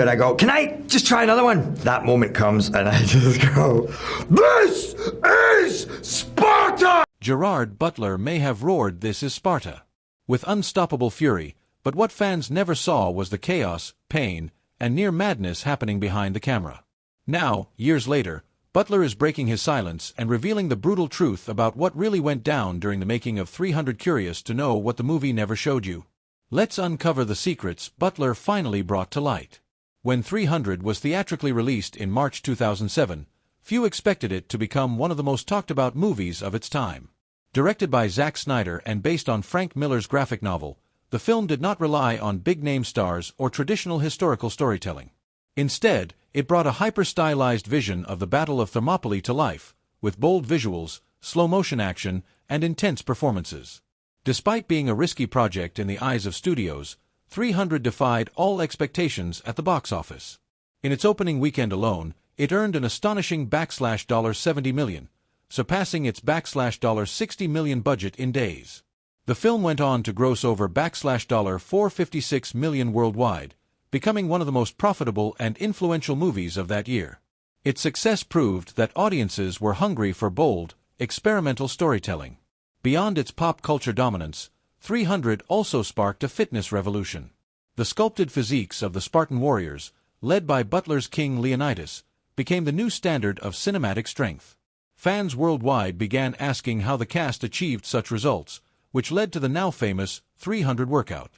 But I go, can I just try another one? That moment comes and I just go, this is Sparta! Gerard Butler may have roared "This is Sparta" with unstoppable fury, but what fans never saw was the chaos, pain, and near madness happening behind the camera. Now, years later, Butler is breaking his silence and revealing the brutal truth about what really went down during the making of 300. Curious to know what the movie never showed you? Let's uncover the secrets Butler finally brought to light. When 300 was theatrically released in March 2007, few expected it to become one of the most talked-about movies of its time. Directed by Zack Snyder and based on Frank Miller's graphic novel, the film did not rely on big-name stars or traditional historical storytelling. Instead, it brought a hyper-stylized vision of the Battle of Thermopylae to life, with bold visuals, slow-motion action, and intense performances. Despite being a risky project in the eyes of studios, 300 defied all expectations at the box office. In its opening weekend alone, it earned an astonishing $70 million, surpassing its $60 million budget in days. The film went on to gross over $456 million worldwide, becoming one of the most profitable and influential movies of that year. Its success proved that audiences were hungry for bold, experimental storytelling. Beyond its pop culture dominance, 300 also sparked a fitness revolution. The sculpted physiques of the Spartan warriors, led by Butler's King Leonidas, became the new standard of cinematic strength. Fans worldwide began asking how the cast achieved such results, which led to the now famous 300 workout.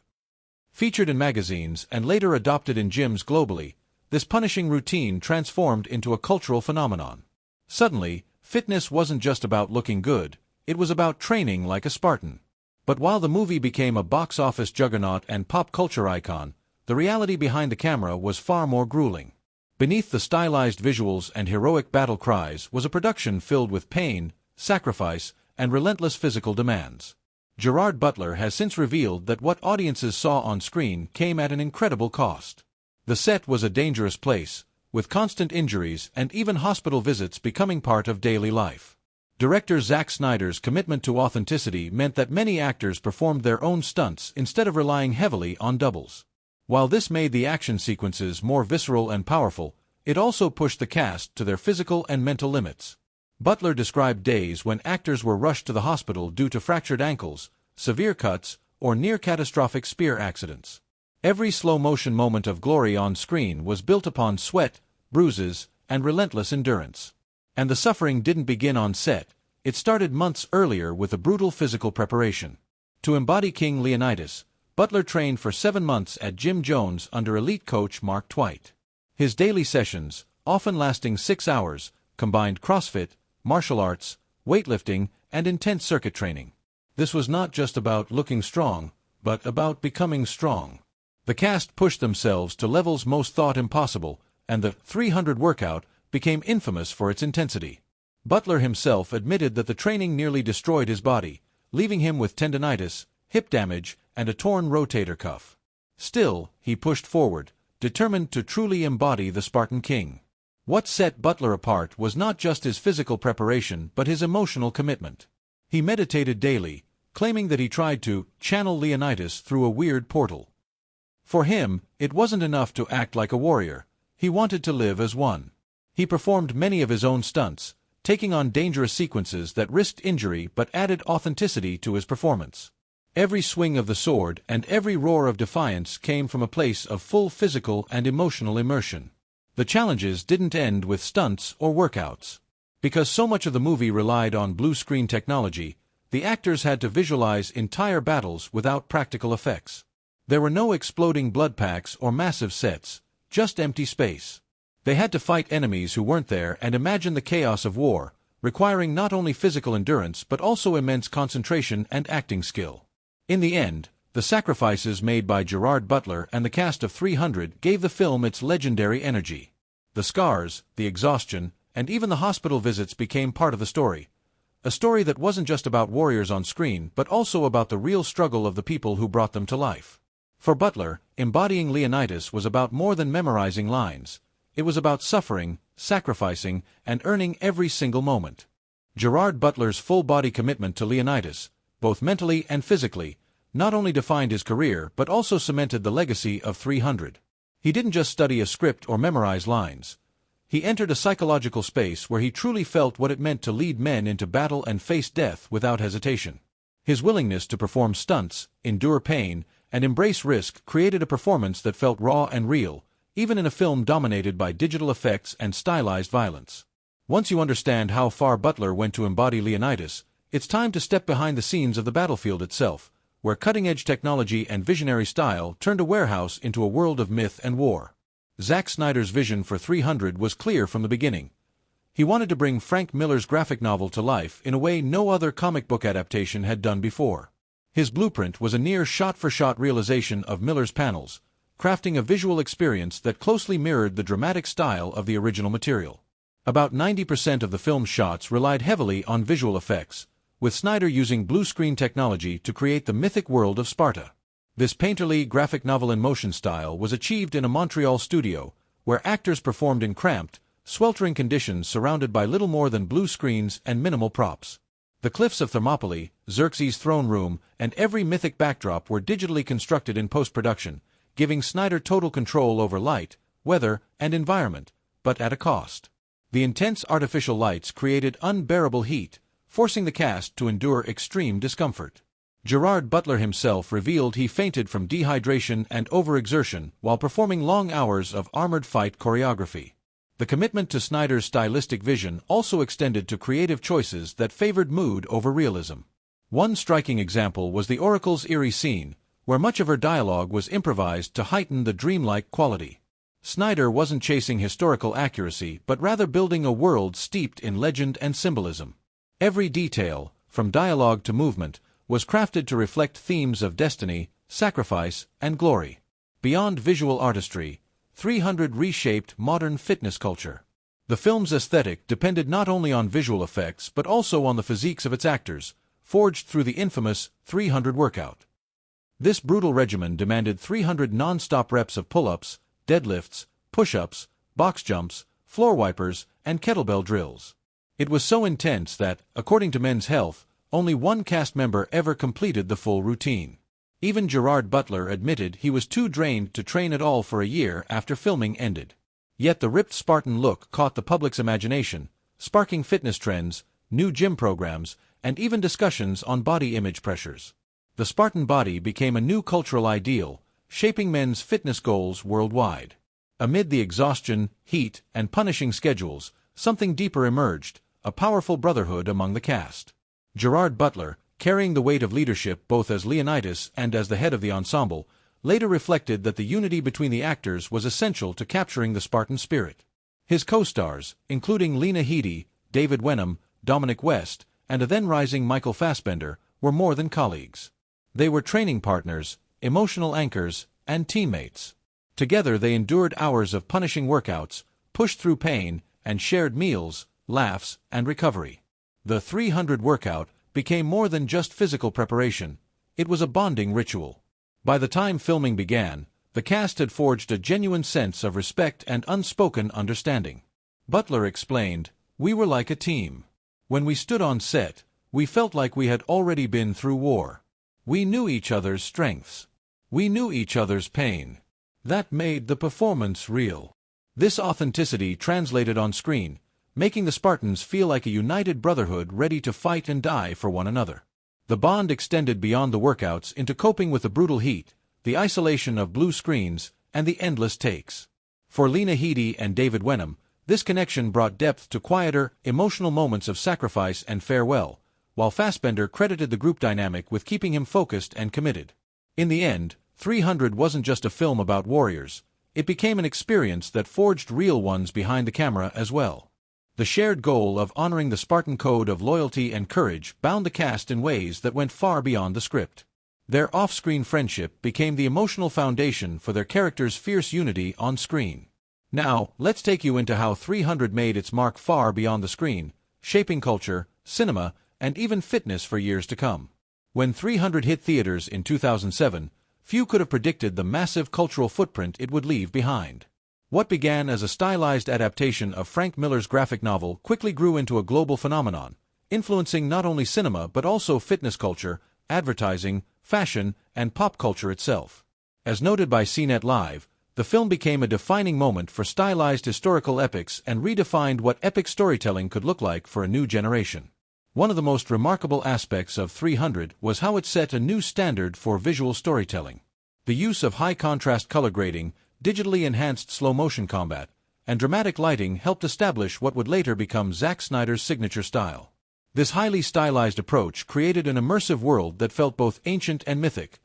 Featured in magazines and later adopted in gyms globally, this punishing routine transformed into a cultural phenomenon. Suddenly, fitness wasn't just about looking good, it was about training like a Spartan. But while the movie became a box office juggernaut and pop culture icon, the reality behind the camera was far more grueling. Beneath the stylized visuals and heroic battle cries was a production filled with pain, sacrifice, and relentless physical demands. Gerard Butler has since revealed that what audiences saw on screen came at an incredible cost. The set was a dangerous place, with constant injuries and even hospital visits becoming part of daily life. Director Zack Snyder's commitment to authenticity meant that many actors performed their own stunts instead of relying heavily on doubles. While this made the action sequences more visceral and powerful, it also pushed the cast to their physical and mental limits. Butler described days when actors were rushed to the hospital due to fractured ankles, severe cuts, or near-catastrophic spear accidents. Every slow-motion moment of glory on screen was built upon sweat, bruises, and relentless endurance. And the suffering didn't begin on set, it started months earlier with a brutal physical preparation. To embody King Leonidas, Butler trained for 7 months at Jim Jones under elite coach Mark Twight. His daily sessions, often lasting 6 hours, combined CrossFit, martial arts, weightlifting, and intense circuit training. This was not just about looking strong, but about becoming strong. The cast pushed themselves to levels most thought impossible, and the 300 workout became infamous for its intensity. Butler himself admitted that the training nearly destroyed his body, leaving him with tendinitis, hip damage, and a torn rotator cuff. Still, he pushed forward, determined to truly embody the Spartan king. What set Butler apart was not just his physical preparation but his emotional commitment. He meditated daily, claiming that he tried to channel Leonidas through a weird portal. For him, it wasn't enough to act like a warrior, he wanted to live as one. He performed many of his own stunts, taking on dangerous sequences that risked injury but added authenticity to his performance. Every swing of the sword and every roar of defiance came from a place of full physical and emotional immersion. The challenges didn't end with stunts or workouts. Because so much of the movie relied on blue screen technology, the actors had to visualize entire battles without practical effects. There were no exploding blood packs or massive sets, just empty space. They had to fight enemies who weren't there and imagine the chaos of war, requiring not only physical endurance but also immense concentration and acting skill. In the end, the sacrifices made by Gerard Butler and the cast of 300 gave the film its legendary energy. The scars, the exhaustion, and even the hospital visits became part of the story. A story that wasn't just about warriors on screen but also about the real struggle of the people who brought them to life. For Butler, embodying Leonidas was about more than memorizing lines. It was about suffering, sacrificing, and earning every single moment. Gerard Butler's full-body commitment to Leonidas, both mentally and physically, not only defined his career but also cemented the legacy of 300. He didn't just study a script or memorize lines. He entered a psychological space where he truly felt what it meant to lead men into battle and face death without hesitation. His willingness to perform stunts, endure pain, and embrace risk created a performance that felt raw and real, even in a film dominated by digital effects and stylized violence. Once you understand how far Butler went to embody Leonidas, it's time to step behind the scenes of the battlefield itself, where cutting-edge technology and visionary style turned a warehouse into a world of myth and war. Zack Snyder's vision for 300 was clear from the beginning. He wanted to bring Frank Miller's graphic novel to life in a way no other comic book adaptation had done before. His blueprint was a near shot-for-shot realization of Miller's panels, crafting a visual experience that closely mirrored the dramatic style of the original material. About 90% of the film's shots relied heavily on visual effects, with Snyder using blue screen technology to create the mythic world of Sparta. This painterly graphic novel in motion style was achieved in a Montreal studio, where actors performed in cramped, sweltering conditions surrounded by little more than blue screens and minimal props. The cliffs of Thermopylae, Xerxes' throne room, and every mythic backdrop were digitally constructed in post-production, giving Snyder total control over light, weather, and environment, but at a cost. The intense artificial lights created unbearable heat, forcing the cast to endure extreme discomfort. Gerard Butler himself revealed he fainted from dehydration and overexertion while performing long hours of armored fight choreography. The commitment to Snyder's stylistic vision also extended to creative choices that favored mood over realism. One striking example was the Oracle's eerie scene, where much of her dialogue was improvised to heighten the dreamlike quality. Snyder wasn't chasing historical accuracy but rather building a world steeped in legend and symbolism. Every detail, from dialogue to movement, was crafted to reflect themes of destiny, sacrifice, and glory. Beyond visual artistry, 300 reshaped modern fitness culture. The film's aesthetic depended not only on visual effects but also on the physiques of its actors, forged through the infamous 300 workout. This brutal regimen demanded 300 non-stop reps of pull-ups, deadlifts, push-ups, box jumps, floor wipers, and kettlebell drills. It was so intense that, according to Men's Health, only one cast member ever completed the full routine. Even Gerard Butler admitted he was too drained to train at all for a year after filming ended. Yet the ripped Spartan look caught the public's imagination, sparking fitness trends, new gym programs, and even discussions on body image pressures. The Spartan body became a new cultural ideal, shaping men's fitness goals worldwide. Amid the exhaustion, heat, and punishing schedules, something deeper emerged, a powerful brotherhood among the cast. Gerard Butler, carrying the weight of leadership both as Leonidas and as the head of the ensemble, later reflected that the unity between the actors was essential to capturing the Spartan spirit. His co-stars, including Lena Headey, David Wenham, Dominic West, and a then-rising Michael Fassbender, were more than colleagues. They were training partners, emotional anchors, and teammates. Together they endured hours of punishing workouts, pushed through pain, and shared meals, laughs, and recovery. The 300 workout became more than just physical preparation. It was a bonding ritual. By the time filming began, the cast had forged a genuine sense of respect and unspoken understanding. Butler explained, "We were like a team. When we stood on set, we felt like we had already been through war. We knew each other's strengths. We knew each other's pain. That made the performance real." This authenticity translated on screen, making the Spartans feel like a united brotherhood ready to fight and die for one another. The bond extended beyond the workouts into coping with the brutal heat, the isolation of blue screens, and the endless takes. For Lena Headey and David Wenham, this connection brought depth to quieter, emotional moments of sacrifice and farewell, while Fassbender credited the group dynamic with keeping him focused and committed. In the end, 300 wasn't just a film about warriors. It became an experience that forged real ones behind the camera as well. The shared goal of honoring the Spartan code of loyalty and courage bound the cast in ways that went far beyond the script. Their off-screen friendship became the emotional foundation for their characters' fierce unity on screen. Now, let's take you into how 300 made its mark far beyond the screen, shaping culture, cinema, and even fitness for years to come. When 300 hit theaters in 2007, few could have predicted the massive cultural footprint it would leave behind. What began as a stylized adaptation of Frank Miller's graphic novel quickly grew into a global phenomenon, influencing not only cinema but also fitness culture, advertising, fashion, and pop culture itself. As noted by CNET Live, The film became a defining moment for stylized historical epics and redefined what epic storytelling could look like for a new generation. One of the most remarkable aspects of 300 was how it set a new standard for visual storytelling. The use of high-contrast color grading, digitally enhanced slow-motion combat, and dramatic lighting helped establish what would later become Zack Snyder's signature style. This highly stylized approach created an immersive world that felt both ancient and mythic,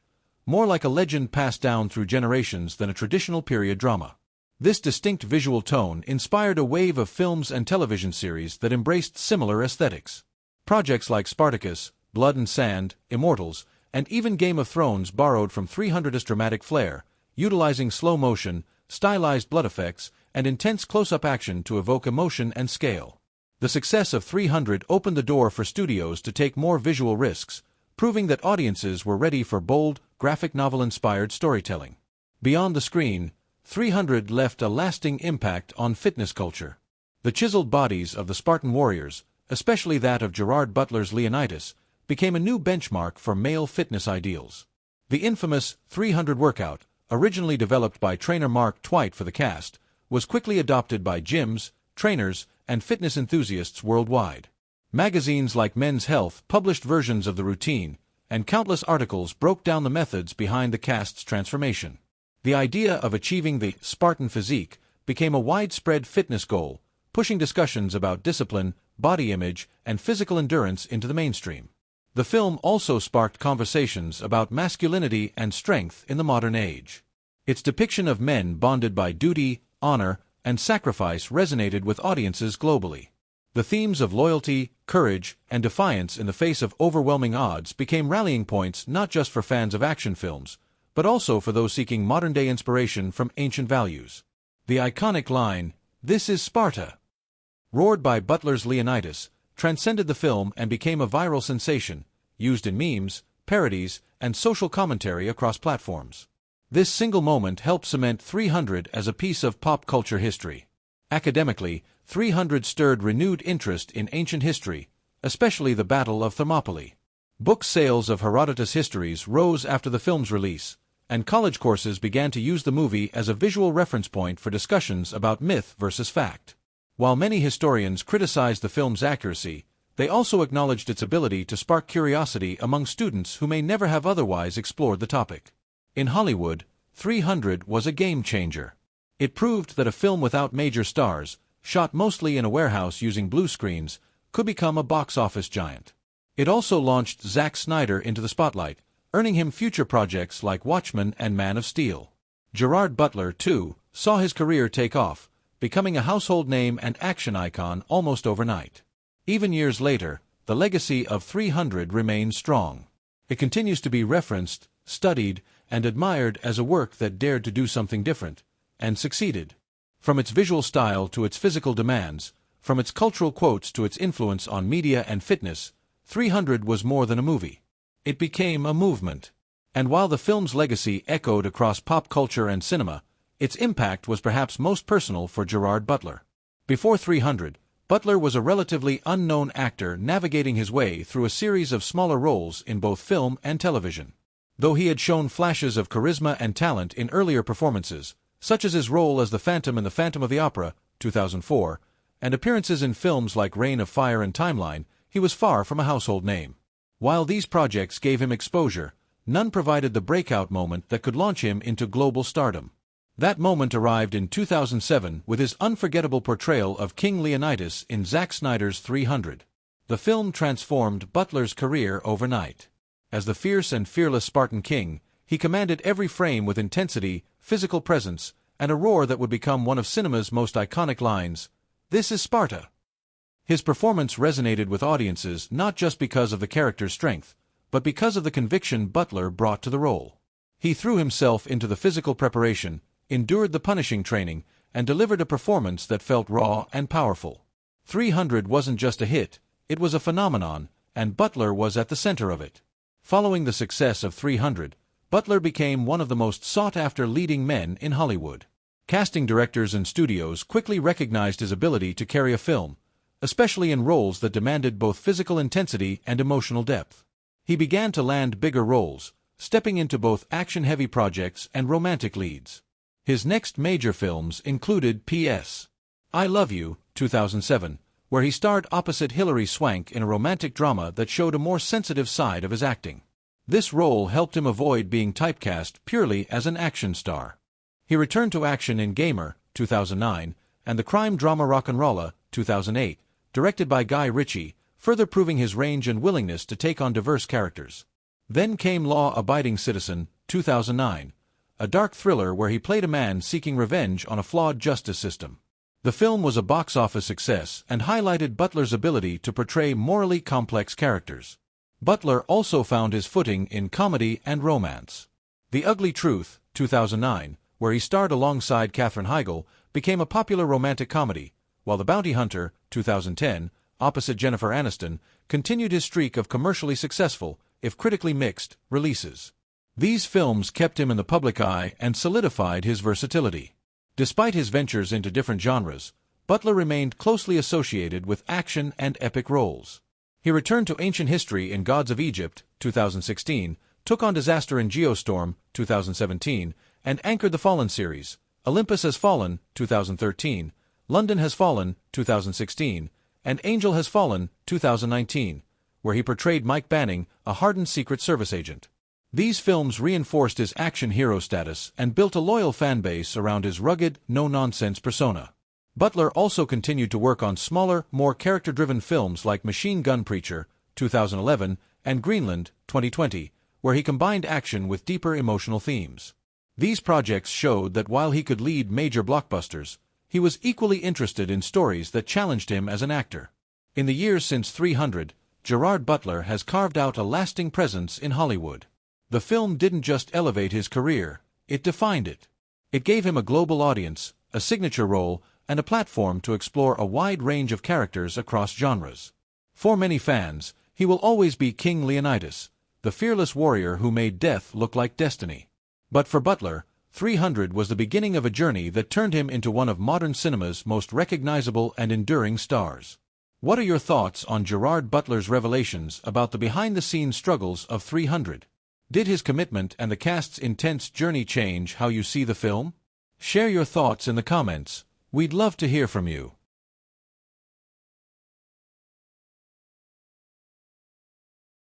more like a legend passed down through generations than a traditional period drama. This distinct visual tone inspired a wave of films and television series that embraced similar aesthetics. Projects like Spartacus, Blood and Sand, Immortals, and even Game of Thrones borrowed from 300's dramatic flair, utilizing slow motion, stylized blood effects, and intense close-up action to evoke emotion and scale. The success of 300 opened the door for studios to take more visual risks, proving that audiences were ready for bold, graphic novel-inspired storytelling. Beyond the screen, 300 left a lasting impact on fitness culture. The chiseled bodies of the Spartan warriors, especially that of Gerard Butler's Leonidas, became a new benchmark for male fitness ideals. The infamous 300 workout, originally developed by trainer Mark Twight for the cast, was quickly adopted by gyms, trainers, and fitness enthusiasts worldwide. Magazines like Men's Health published versions of the routine, and countless articles broke down the methods behind the cast's transformation. The idea of achieving the Spartan physique became a widespread fitness goal, pushing discussions about discipline, body image, and physical endurance into the mainstream. The film also sparked conversations about masculinity and strength in the modern age. Its depiction of men bonded by duty, honor, and sacrifice resonated with audiences globally. The themes of loyalty, courage, and defiance in the face of overwhelming odds became rallying points not just for fans of action films, but also for those seeking modern-day inspiration from ancient values. The iconic line, "This is Sparta," roared by Butler's Leonidas, transcended the film and became a viral sensation, used in memes, parodies, and social commentary across platforms. This single moment helped cement 300 as a piece of pop culture history. Academically, 300 stirred renewed interest in ancient history, especially the Battle of Thermopylae. Book sales of Herodotus' histories rose after the film's release, and college courses began to use the movie as a visual reference point for discussions about myth versus fact. While many historians criticized the film's accuracy, they also acknowledged its ability to spark curiosity among students who may never have otherwise explored the topic. In Hollywood, 300 was a game changer. It proved that a film without major stars, shot mostly in a warehouse using blue screens, could become a box office giant. It also launched Zack Snyder into the spotlight, earning him future projects like Watchmen and Man of Steel. Gerard Butler, too, saw his career take off, becoming a household name and action icon almost overnight. Even years later, the legacy of 300 remains strong. It continues to be referenced, studied, and admired as a work that dared to do something different, and succeeded. From its visual style to its physical demands, from its cultural quotes to its influence on media and fitness, 300 was more than a movie. It became a movement. And while the film's legacy echoed across pop culture and cinema, its impact was perhaps most personal for Gerard Butler. Before 300, Butler was a relatively unknown actor navigating his way through a series of smaller roles in both film and television. Though he had shown flashes of charisma and talent in earlier performances, such as his role as the Phantom in The Phantom of the Opera, 2004, and appearances in films like Reign of Fire and Timeline, he was far from a household name. While these projects gave him exposure, none provided the breakout moment that could launch him into global stardom. That moment arrived in 2007 with his unforgettable portrayal of King Leonidas in Zack Snyder's 300. The film transformed Butler's career overnight. As the fierce and fearless Spartan king, he commanded every frame with intensity, physical presence, and a roar that would become one of cinema's most iconic lines, "This is Sparta." His performance resonated with audiences not just because of the character's strength, but because of the conviction Butler brought to the role. He threw himself into the physical preparation, endured the punishing training, and delivered a performance that felt raw and powerful. 300 wasn't just a hit, it was a phenomenon, and Butler was at the center of it. Following the success of 300, Butler became one of the most sought-after leading men in Hollywood. Casting directors and studios quickly recognized his ability to carry a film, especially in roles that demanded both physical intensity and emotional depth. He began to land bigger roles, stepping into both action-heavy projects and romantic leads. His next major films included P.S. I Love You, 2007, where he starred opposite Hilary Swank in a romantic drama that showed a more sensitive side of his acting. This role helped him avoid being typecast purely as an action star. He returned to action in Gamer, 2009, and the crime drama Rock'n'Rolla, 2008, directed by Guy Ritchie, further proving his range and willingness to take on diverse characters. Then came Law-Abiding Citizen, 2009, a dark thriller where he played a man seeking revenge on a flawed justice system. The film was a box office success and highlighted Butler's ability to portray morally complex characters. Butler also found his footing in comedy and romance. The Ugly Truth, 2009, where he starred alongside Katherine Heigl, became a popular romantic comedy, while The Bounty Hunter, 2010, opposite Jennifer Aniston, continued his streak of commercially successful, if critically mixed, releases. These films kept him in the public eye and solidified his versatility. Despite his ventures into different genres, Butler remained closely associated with action and epic roles. He returned to ancient history in Gods of Egypt, 2016, took on Disaster in Geostorm, 2017, and anchored the Fallen series, Olympus Has Fallen, 2013, London Has Fallen, 2016, and Angel Has Fallen, 2019, where he portrayed Mike Banning, a hardened Secret Service agent. These films reinforced his action hero status and built a loyal fan base around his rugged, no-nonsense persona. Butler also continued to work on smaller, more character-driven films like Machine Gun Preacher, 2011, and Greenland, 2020, where he combined action with deeper emotional themes. These projects showed that while he could lead major blockbusters, he was equally interested in stories that challenged him as an actor. In the years since 300, Gerard Butler has carved out a lasting presence in Hollywood. The film didn't just elevate his career, it defined it. It gave him a global audience, a signature role, and a platform to explore a wide range of characters across genres. For many fans, he will always be King Leonidas, the fearless warrior who made death look like destiny. But for Butler, 300 was the beginning of a journey that turned him into one of modern cinema's most recognizable and enduring stars. What are your thoughts on Gerard Butler's revelations about the behind-the-scenes struggles of 300? Did his commitment and the cast's intense journey change how you see the film? Share your thoughts in the comments. We'd love to hear from you.